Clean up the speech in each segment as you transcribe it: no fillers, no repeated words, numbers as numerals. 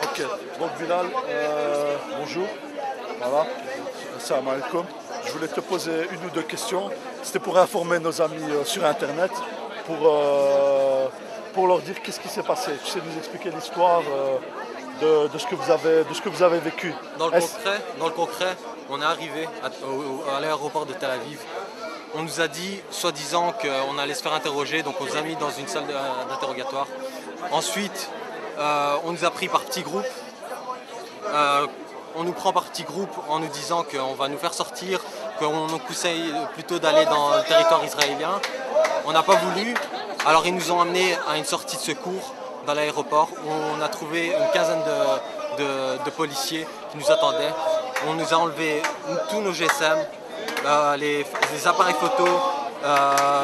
Ok, donc Bilal, bonjour. Voilà, salam alaikum. Je voulais te poser une ou deux questions. C'était pour informer nos amis sur Internet, pour leur dire qu'est-ce qui s'est passé. Tu sais nous expliquer l'histoire de ce que vous avez vécu. Dans le concret, on est arrivé à l'aéroport de Tel Aviv. On nous a dit, soi-disant, qu'on allait se faire interroger, donc on nous a mis dans une salle d'interrogatoire. Ensuite, on nous a pris par petits groupes. On nous prend par petits groupes en nous disant qu'on va nous faire sortir, qu'on nous conseille plutôt d'aller dans le territoire israélien. On n'a pas voulu, alors ils nous ont amenés à une sortie de secours dans l'aéroport où on a trouvé une quinzaine de policiers qui nous attendaient. On nous a enlevé tous nos GSM, les appareils photo,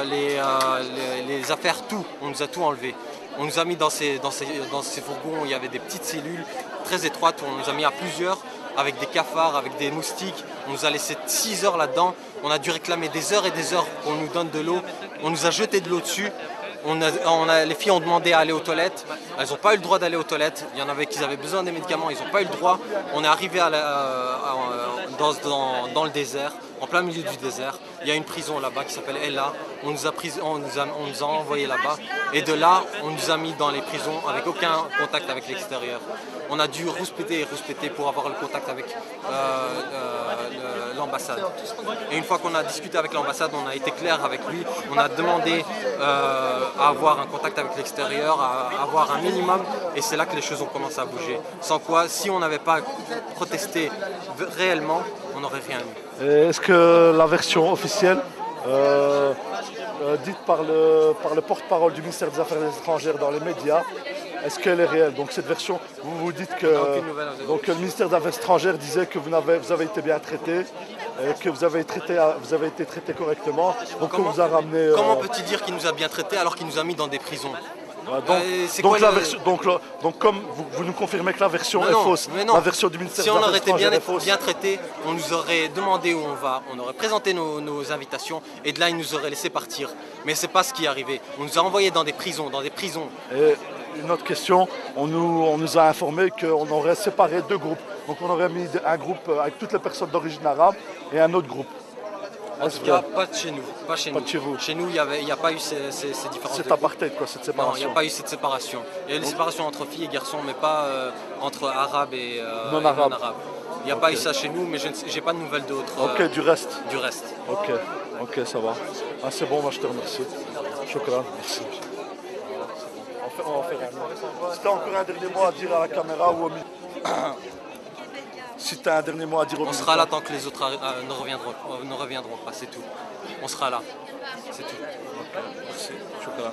les affaires, tout. On nous a tout enlevé. On nous a mis dans ces fourgons où il y avait des petites cellules très étroites, où on nous a mis à plusieurs, avec des cafards, avec des moustiques. On nous a laissé 6 heures là-dedans. On a dû réclamer des heures et des heures qu'on nous donne de l'eau. On nous a jeté de l'eau dessus. Les filles ont demandé à aller aux toilettes. Elles n'ont pas eu le droit d'aller aux toilettes. Il y en avait qui avaient besoin des médicaments, ils n'ont pas eu le droit. On est arrivé dans le désert, en plein milieu du désert. Il y a une prison là-bas qui s'appelle Ella. On nous a envoyés là-bas. Et de là, on nous a mis dans les prisons avec aucun contact avec l'extérieur. On a dû rouspéter et rouspéter pour avoir le contact avec l'ambassade. Et une fois qu'on a discuté avec l'ambassade, on a été clair avec lui. On a demandé à avoir un contact avec l'extérieur, à avoir un minimum. Et c'est là que les choses ont commencé à bouger. Sans quoi, si on n'avait pas protesté réellement, on n'aurait rien eu. Est-ce que la version officielle dite par le porte-parole du ministère des Affaires étrangères dans les médias, est-ce qu'elle est réelle? Donc cette version, vous dites que donc, le ministère des Affaires étrangères disait que vous avez été bien traité, que vous avez été traité correctement, donc on vous a ramené... Comment peut-il dire qu'il nous a bien traités alors qu'il nous a mis dans des prisons? Donc comme vous nous confirmez que la version est fausse, la version du ministère des Affaires étrangères est fausse. Si on aurait été bien traité, on nous aurait demandé où on va, on aurait présenté nos invitations et de là ils nous auraient laissé partir. Mais c'est pas ce qui est arrivé. On nous a envoyés dans des prisons, Et une autre question, on nous a informé qu'on aurait séparé deux groupes. Donc on aurait mis un groupe avec toutes les personnes d'origine arabe et un autre groupe. En tout cas, pas de chez nous. Pas de chez vous. Chez nous, il n'y a pas eu ces différences. C'est apartheid, quoi, cette séparation. Non, il n'y a pas eu cette séparation. Il y a eu une séparation entre filles et garçons, mais pas entre arabes et non-arabes. Il n'y a pas eu ça chez nous, mais je n'ai pas de nouvelles d'autres. Ok, du reste. Du reste. Ok, ça va. Ah, c'est bon, moi je te remercie. Shukran, merci. On va faire un. Si tu as encore un dernier mot à dire à la caméra ou au milieu. Si tu as un dernier mot à dire au milieu. On sera là tant que les autres ne reviendront pas, c'est tout. On sera là, c'est tout. Ok, merci. Shukran.